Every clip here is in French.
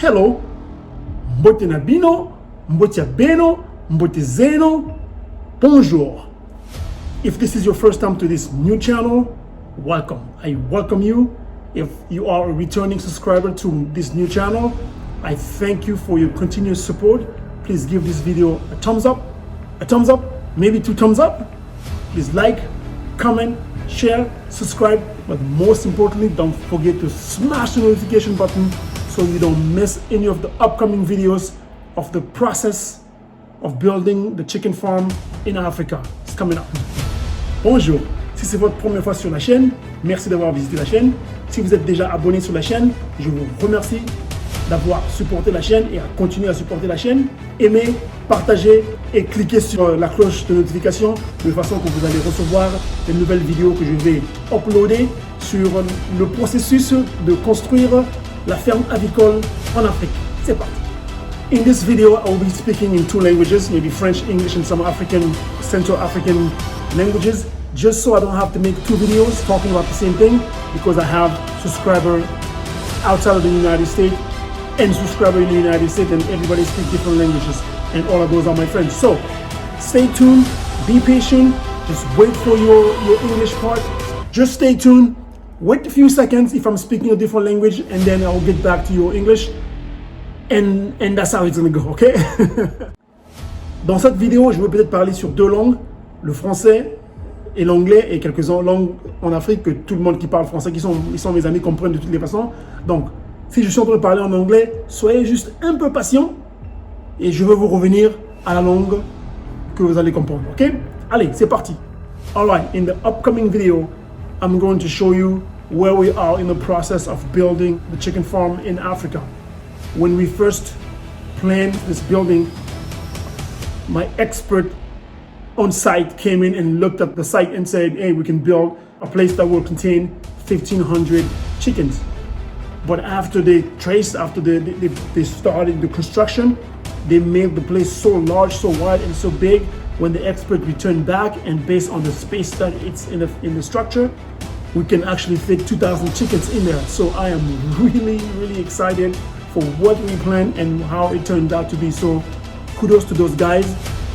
Hello, mbote nabino, mbote beno, mbote zeno, bonjour. If this is your first time to this new channel, welcome. I welcome you. If you are a returning subscriber to this new channel, I thank you for your continuous support. Please give this video a thumbs up, maybe 2 thumbs up. Please like, comment, share, subscribe, but most importantly, don't forget to smash the notification button so you don't miss any of the upcoming videos of the process of building the chicken farm in Africa. It's coming up. Bonjour, si c'est votre première fois sur la chaîne, merci d'avoir visité la chaîne. Si vous êtes déjà abonné sur la chaîne, je vous remercie d'avoir supporté la chaîne et à continuer à supporter la chaîne. Aimez, partagez et cliquez sur la cloche de notification de façon que vous allez recevoir les nouvelles vidéos que je vais uploader sur le processus de construire la ferme avicole en Afrique. C'est parti. In this video, I will be speaking in 2 languages, maybe French, English, and some African, Central African languages, just so I don't have to make 2 videos talking about the same thing, because I have subscribers outside of the United States and subscribers in the United States, and everybody speaks different languages, and all of those are my friends. So stay tuned, be patient, just wait for your English part. Just stay tuned, wait a few seconds if I'm speaking a different language, and then I'll get back to your English. And that's how it's gonna go, ok? Dans cette vidéo, je vais peut-être parler sur 2 langues, le français et l'anglais, et quelques langues en Afrique que tout le monde qui parle français, ils sont mes amis, comprennent de toutes les façons. Donc, si je suis en train de parler en anglais, soyez juste un peu patient et je vais vous revenir à la langue que vous allez comprendre, ok? Allez, c'est parti. Alright, in the upcoming video, I'm going to show you where we are in the process of building the chicken farm in Africa. When we first planned this building, my expert on site came in and looked at the site and said, hey, we can build a place that will contain 1,500 chickens. But after they started the construction, they made the place so large, so wide, and so big. When the expert returned back, and based on the space that it's in the structure, we can actually fit 2,000 chickens in there. So I am really, really excited for what we planned and how it turned out to be. So kudos to those guys,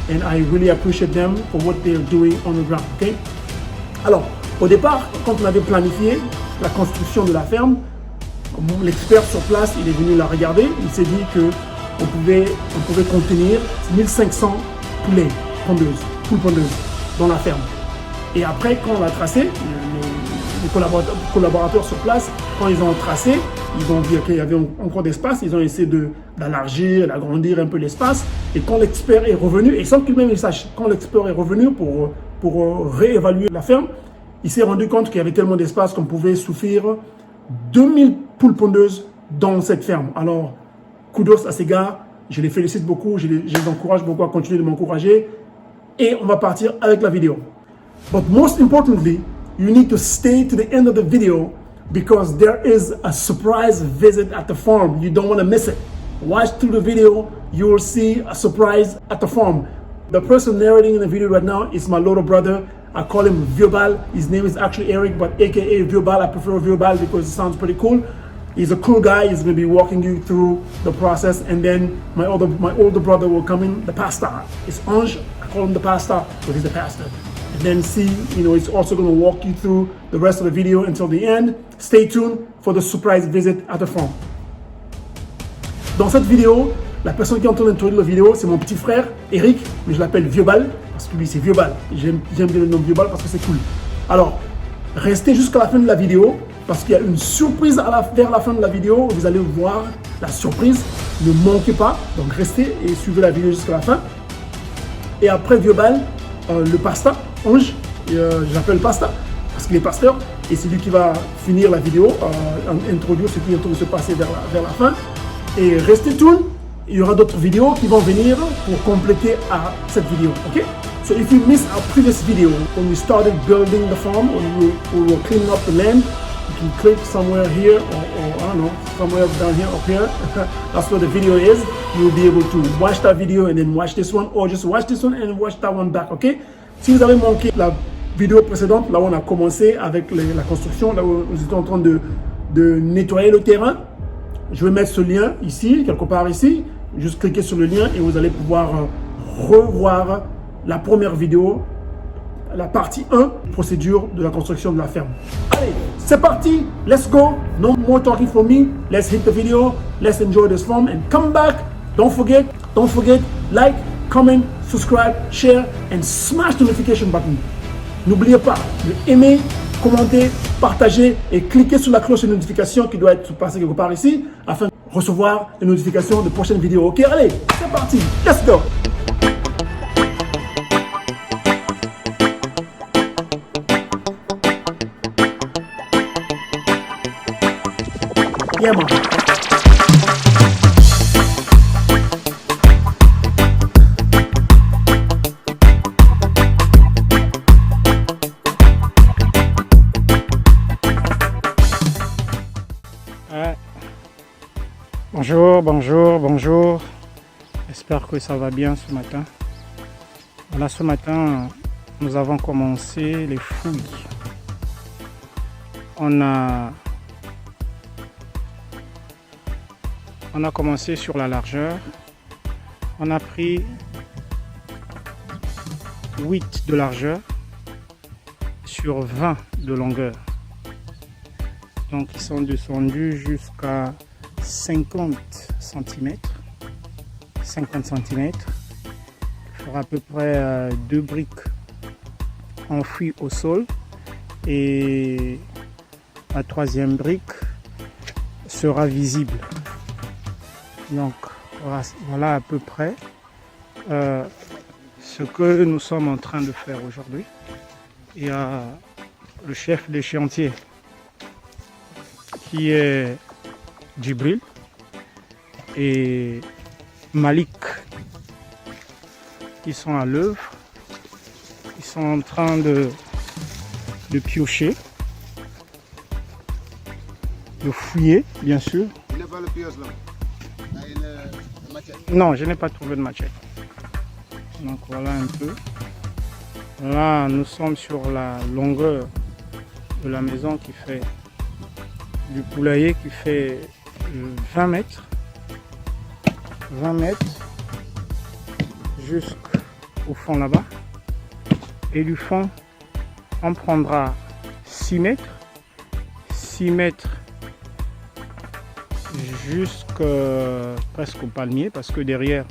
and I really appreciate them for what they're doing on the ground, okay? Alors, au départ, quand on avait planifié la construction de la ferme, l'expert sur place, il est venu la regarder, il s'est dit que on pouvait contenir 1500 poules pondeuses dans la ferme. Et après, quand on l'a tracé, les collaborateurs sur place, quand ils ont tracé, ils ont vu qu'il y avait encore d'espace, ils ont essayé d'agrandir un peu l'espace. Et quand l'expert est revenu, et sans qu'il même le sache, quand l'expert est revenu pour réévaluer la ferme, il s'est rendu compte qu'il y avait tellement d'espace qu'on pouvait souffrir 2000 poules pondeuses dans cette ferme. Alors, kudos à ces gars, je les félicite beaucoup, je les encourage beaucoup à continuer de m'encourager. Et on va partir avec la vidéo. But most importantly, you need to stay to the end of the video because there is a surprise visit at the farm. You don't want to miss it. Watch through the video, you will see a surprise at the farm. The person narrating in the video right now is my little brother. I call him Viobal. His name is actually Eric, but aka Viobal. I prefer Viobal because it sounds pretty cool. He's a cool guy. He's going to be walking you through the process. And then my older brother will come in, the pastor. It's Ange. I call him the pastor, but he's the pastor. And then it's also going to walk you through the rest of the video until the end. Stay tuned for the surprise visit at the farm. Dans cette vidéo, la personne qui est en train d'introduire la vidéo, c'est mon petit frère, Eric, mais je l'appelle Viobal, parce que lui c'est Viobal. J'aime bien le nom Viobal parce que c'est cool. Alors, restez jusqu'à la fin de la vidéo, parce qu'il y a une surprise vers la fin de la vidéo. Vous allez voir la surprise, ne manquez pas. Donc restez et suivez la vidéo jusqu'à la fin. Et après Viobal, le pasteur, Ange, j'appelle pasteur, parce qu'il est pasteur, et c'est lui qui va finir la vidéo, introduire ce qui est en train de se passer vers la fin. Et restez tuned, il y aura d'autres vidéos qui vont venir pour compléter à cette vidéo, ok? So if you missed our previous video, when we started building the farm, when we were cleaning up the land, you can click somewhere here, or I don't know, somewhere down here, up here. That's where the video is. You'll be able to watch that video and then watch this one, or just watch this one and watch that one back, ok? Si vous avez manqué la vidéo précédente, là où on a commencé avec la construction, là où nous étions en train de nettoyer le terrain, Je vais mettre ce lien ici, quelque part ici. Juste cliquez sur le lien et vous allez pouvoir revoir la première vidéo, la partie 1, procédure de la construction de la ferme. Allez, c'est parti, let's go. No more talking for me. Let's hit the video. Let's enjoy this farm and come back. Don't forget, like, comment, subscribe, share and smash the notification button. N'oubliez pas de aimer, commenter, partager et cliquer sur la cloche de notification qui doit être passée quelque part ici afin de recevoir les notifications de prochaines vidéos. Ok, allez, c'est parti, let's go. Yeah, man. Bonjour. J'espère que ça va bien ce matin. Voilà, ce matin, nous avons commencé les fouilles. On a commencé sur la largeur. On a pris 8 de largeur sur 20 de longueur. Donc ils sont descendus jusqu'à 50 cm. Il fera à peu près 2 briques enfouies au sol et la troisième brique sera visible. Donc voilà à peu près ce que nous sommes en train de faire aujourd'hui. Il y a le chef des chantiers qui est Djibril et Malik. Ils sont à l'œuvre. Ils sont en train de piocher, de fouiller, bien sûr. Il n'est pas le pioche là. Il y a une machette. Non, je n'ai pas trouvé de machette. Donc voilà un peu. Là, nous sommes sur la longueur de la maison qui fait du poulailler qui fait 20 mètres. 20 mètres jusqu'au fond là-bas. Et du fond, on prendra 6 mètres. 6 mètres jusqu'à presque au palmier parce que derrière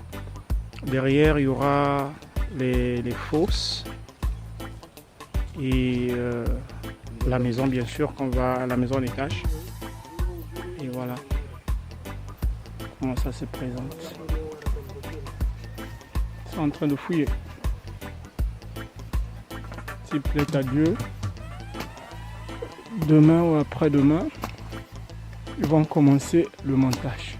il y aura les fosses et la maison bien sûr la maison d'étage. Et voilà comment ça se présente. Ils sont en train de fouiller. S'il plaît à Dieu, demain ou après-demain, ils vont commencer le montage.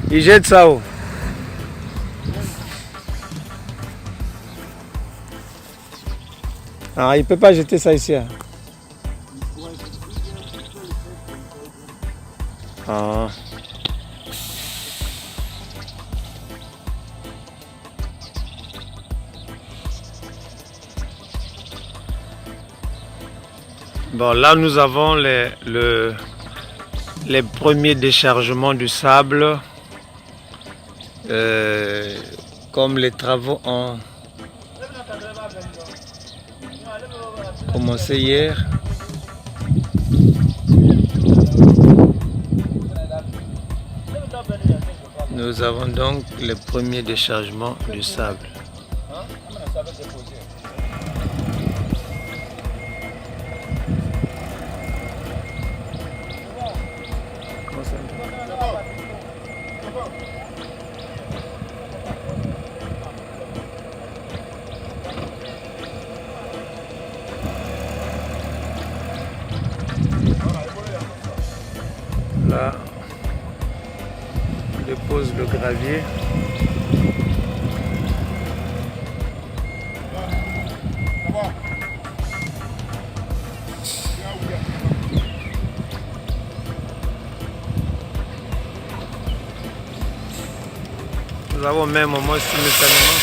Il jette ça où? Ah, il peut pas jeter ça ici. Hein. Ah. Bon, là nous avons les premiers déchargements du sable. Comme les travaux ont commencé hier. Nous avons donc les premiers déchargements du sable. Là, on dépose le gravier. Nous avons au même moment simultanément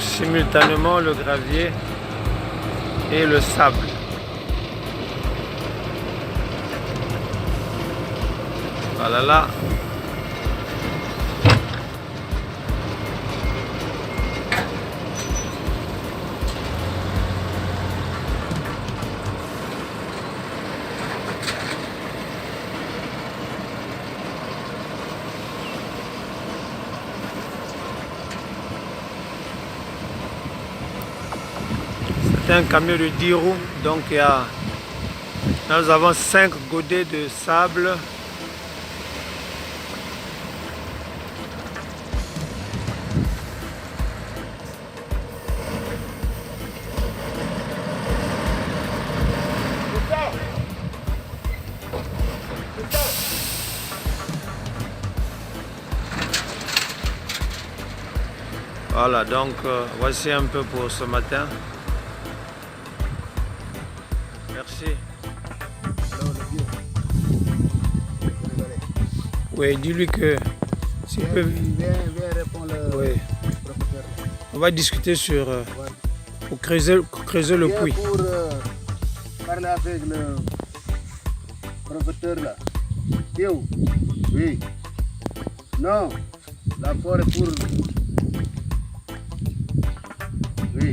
simultanément le gravier et le sable. Voilà là. C'est un camion de 10 roues, donc nous avons 5 godets de sable. Voilà, donc voici un peu pour ce matin. Merci. Oui, dis-lui que s'il peut... Oui. On va discuter sur... pour creuser le puits. Pour parler avec le professeur là. Théo. Oui. Non. La forêt pour... Oui.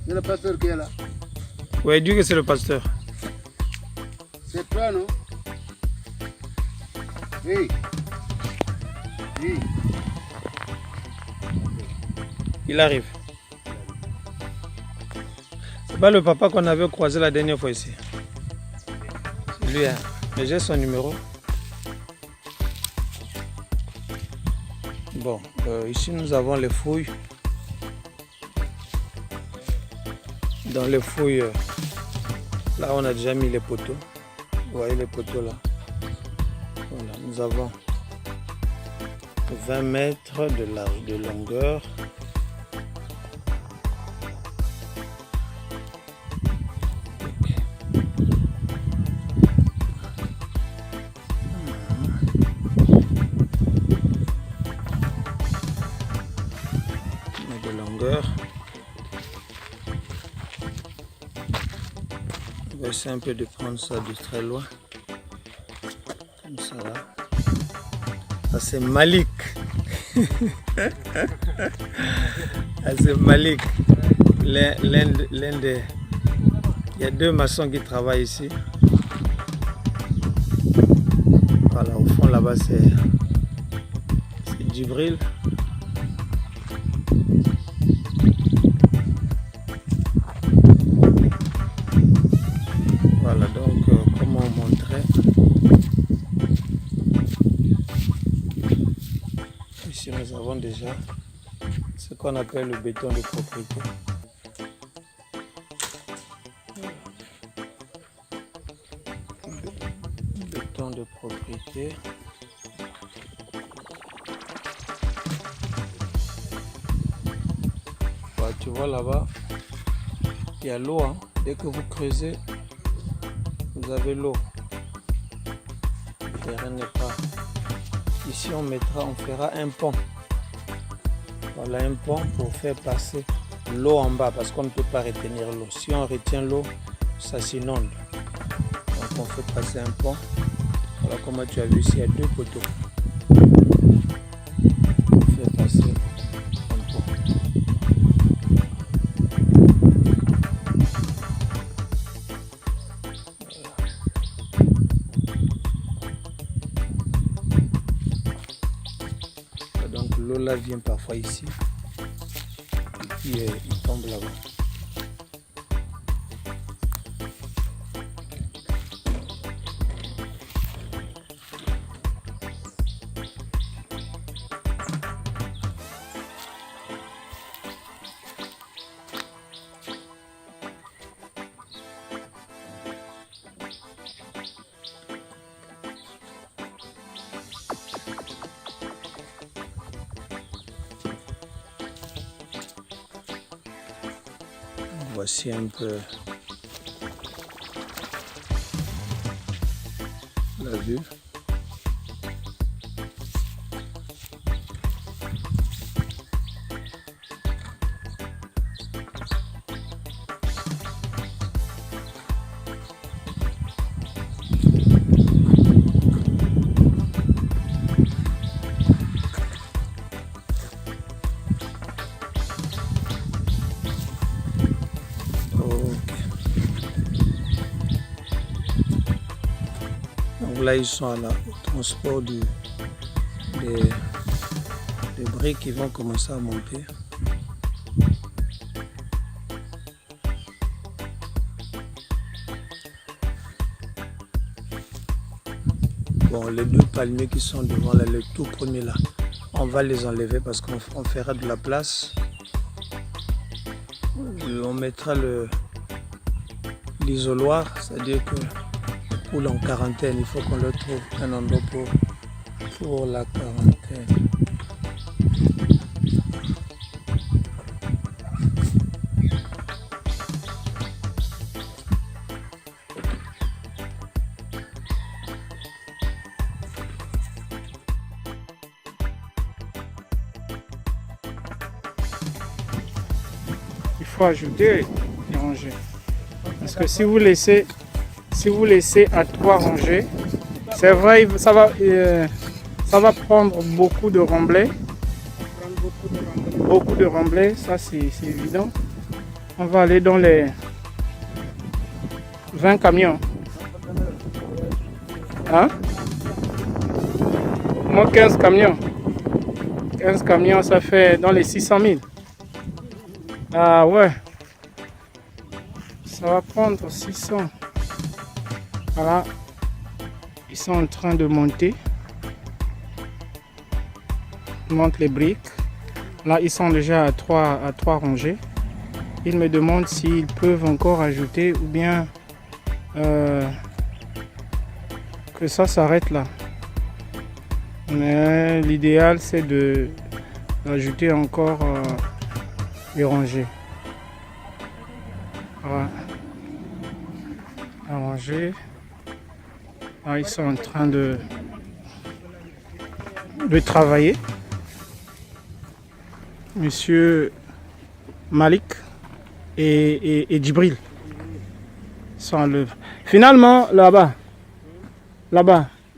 C'est le pasteur qui est là. Oui, dis que c'est le pasteur. C'est toi, non? Oui. Oui. Il arrive. C'est pas le papa qu'on avait croisé la dernière fois ici. C'est lui, hein. Mais j'ai son numéro. Bon, ici nous avons les fouilles. Dans les fouilles, là on a déjà mis les poteaux. Vous voyez les poteaux là. Voilà, nous avons 20 mètres de longueur. De longueur. On va essayer un peu de prendre ça de très loin. Comme ça là. Ça c'est Malik. Ça c'est Malik. L'un des... Il y a 2 maçons qui travaillent ici. Voilà, au fond là-bas c'est Djibril. Voilà, donc comme on montrait, ici nous avons déjà ce qu'on appelle le béton de propriété. Béton de propriété. Voilà, tu vois là-bas, il y a l'eau, hein. Dès que vous creusez, vous avez l'eau. Le terrain n'est pas. Ici on fera un pont. Voilà un pont pour faire passer l'eau en bas parce qu'on ne peut pas retenir l'eau. Si on retient l'eau, ça s'inonde. Donc on fait passer un pont. Voilà comment tu as vu ici, il y a 2 poteaux. On fait passer un pont. Donc l'eau là vient parfois ici et puis il tombe là-bas. Voici un peu la vue. Donc là, ils sont au transport des briques qui vont commencer à monter. Bon, les deux palmiers qui sont devant là, les tout premiers là, on va les enlever parce qu'on fera de la place. On mettra l'isoloir, c'est-à-dire que pour en quarantaine, il faut qu'on leur trouve un endroit pour la quarantaine. Il faut ajouter les rangées. Parce que si vous laissez à 3 rangées, c'est vrai, ça va prendre beaucoup de remblais. Beaucoup de remblais, ça c'est évident. On va aller dans les 20 camions. Hein? Moi 15 camions. 15 camions, ça fait dans les 600 000. Ah ouais. Ça va prendre 600. Voilà. Ils sont en train de monter. Ils montent les briques. Là, ils sont déjà à 3 rangées. Ils me demandent s'ils peuvent encore ajouter ou bien que ça s'arrête là. Mais l'idéal, c'est d'ajouter encore les rangées. Voilà. La rangée. Là, ils sont en train de travailler. Monsieur Malik et Djibril sont à l'œuvre. Finalement, là-bas,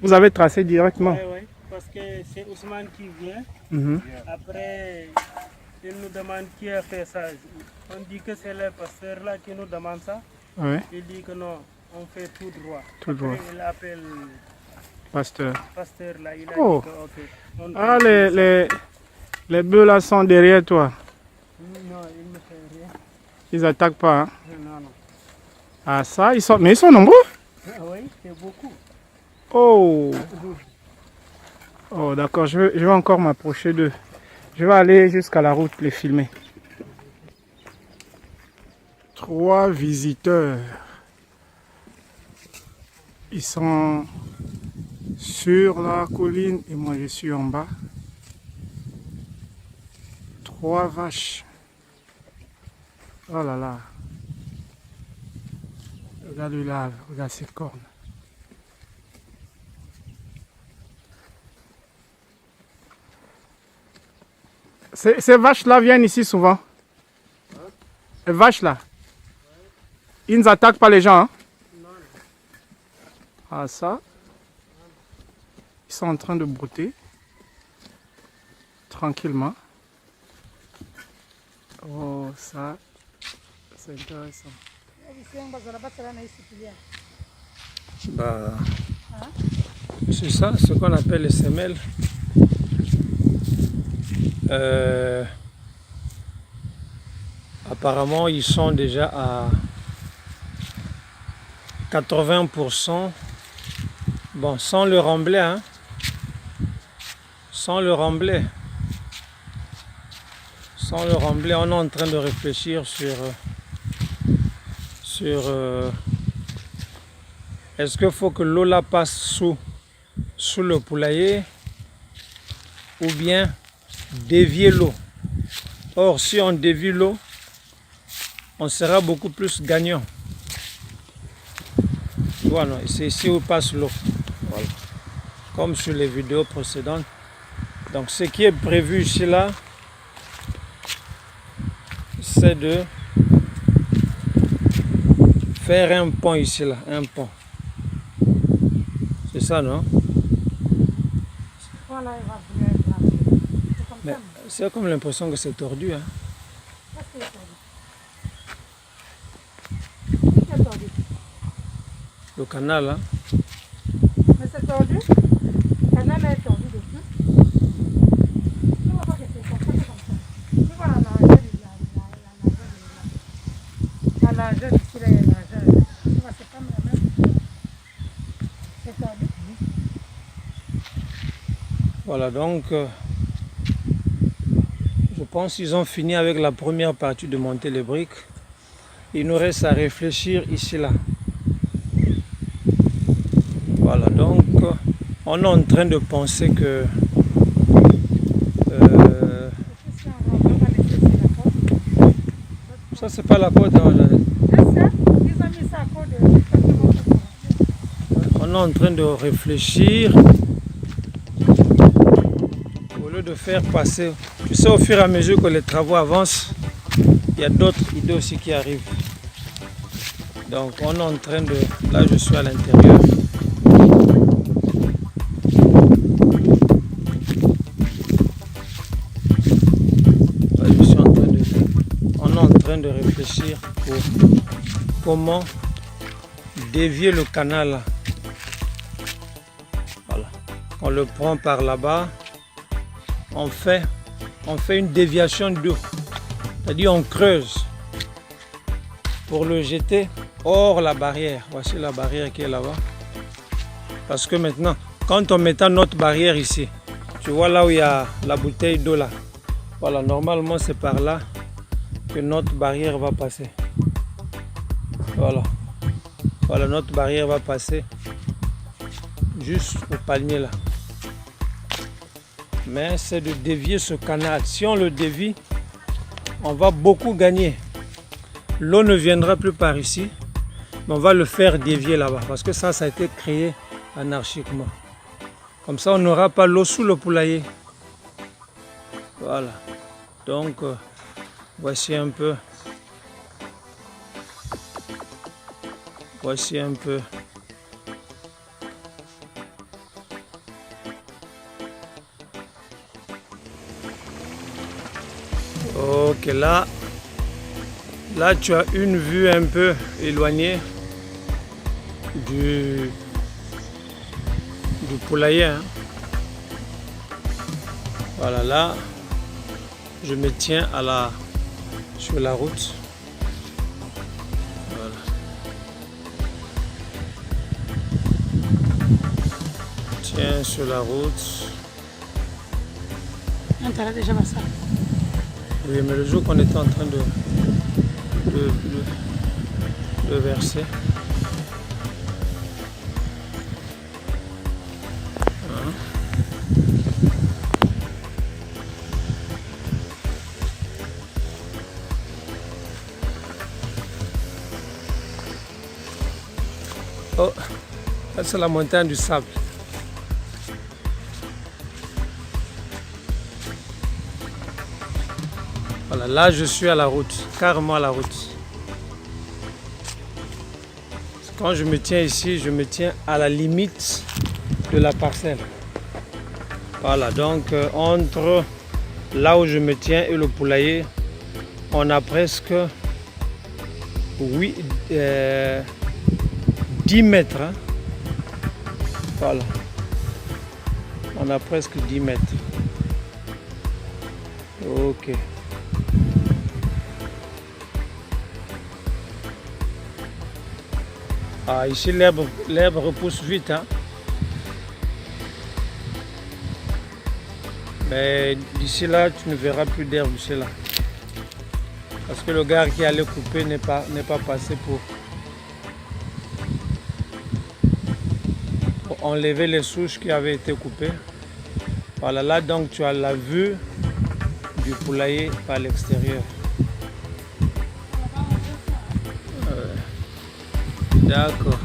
vous avez tracé directement. Oui, parce que c'est Ousmane qui vient. Après, il nous demande qui a fait ça. On dit que c'est le pasteur là qui nous demande ça. Ouais. Il dit que non, on fait tout droit. Tout droit. Après, il appelle Pasteur. pasteur là. Il a Oh. dit que ok. on Ah, fait les bœufs là sont derrière toi. ça. Non, il ne fait rien. Ils attaquent pas. Hein? Non, non. Ah ça, mais ils sont nombreux. Oui, c'est beaucoup. Oh. Oh d'accord, je vais encore m'approcher d'eux. Je vais aller jusqu'à la route les filmer. 3 visiteurs. Ils sont sur la colline et moi je suis en bas. 3 vaches. Oh là là. Regarde-le là, regarde ses cornes. Ces vaches-là viennent ici souvent. Les vaches-là. Ils ne attaquent pas les gens. Hein? Ah ça. Ils sont en train de brouter. Tranquillement. Oh ça. C'est intéressant. Bah, c'est ça, ce qu'on appelle les semelles. Apparemment, ils sont déjà à 80%. Bon, sans le remblai, hein. Sans le remblai. Sans le remblai, on est en train de réfléchir sur est-ce qu'il faut que l'eau là passe sous le poulailler ou bien dévier l'eau. Or, si on dévie l'eau, on sera beaucoup plus gagnant. Tu vois, non, c'est ici où passe l'eau. Voilà. Comme sur les vidéos précédentes. Donc ce qui est prévu ici là, c'est de faire un pont ici là, un pont. C'est ça, non? Voilà, il va venir être rapide. C'est comme Mais ça. c'est comme l'impression que c'est tordu. Hein. Qu'est-ce qui est tordu? Qui est tordu? Le canal, hein. Mais c'est tordu. Le canal est tordu dessus. Tu vois pas que c'est comme ça, c'est comme ça. Tu vois la largeur la largeur ici, là, il y a la largeur. Tu vois, c'est comme la même. C'est tordu. Voilà, donc je pense qu'ils ont fini avec la première partie de monter les briques. Il nous reste à réfléchir ici là. Voilà, donc on est en train de penser que Si on va laisser la porte. ça c'est pas la côte, hein, Jeannette. Je sais, ils ont mis ça à cause de. On est en train de réfléchir au lieu de faire passer. Tu sais, au fur et à mesure que les travaux avancent, il y a d'autres idées aussi qui arrivent. Donc on est en train de... Là je suis à l'intérieur. Là, je suis en train de... On est en train de réfléchir pour comment dévier le canal là. Voilà. On le prend par là-bas. On fait une déviation d'eau. C'est-à-dire on creuse pour le jeter hors la barrière. Voici la barrière qui est là-bas. Parce que maintenant, quand on mettra notre barrière ici, tu vois là où il y a la bouteille d'eau là. Voilà, normalement c'est par là que notre barrière va passer. Voilà. Voilà, notre barrière va passer juste au palmier là. Mais c'est de dévier ce canal. Si on le dévie, on va beaucoup gagner. L'eau ne viendra plus par ici, mais on va le faire dévier là-bas parce que ça a été créé anarchiquement. Comme ça, on n'aura pas l'eau sous le poulailler. Voilà. Donc, voici un peu. Voici un peu. Ok, là tu as une vue un peu éloignée du poulailler. Hein. Voilà, là je me tiens sur la route. Voilà. Tiens sur la route. Intérêt déjà ça. Oui, mais le jour qu'on était en train de verser. Hein. Oh, ça c'est la montagne du sable. Voilà, là je suis à la route, carrément à la route. Quand je me tiens ici, je me tiens à la limite de la parcelle. Voilà, donc entre là où je me tiens et le poulailler, on a presque 10 mètres. Hein. Voilà, on a presque 10 mètres. Ok. Ah, ici l'herbe repousse vite. Hein. Mais d'ici là, tu ne verras plus d'herbe ici là. Parce que le gars qui allait couper n'est pas passé pour enlever les souches qui avaient été coupées. Voilà, là donc tu as la vue du poulailler par l'extérieur. D'accord.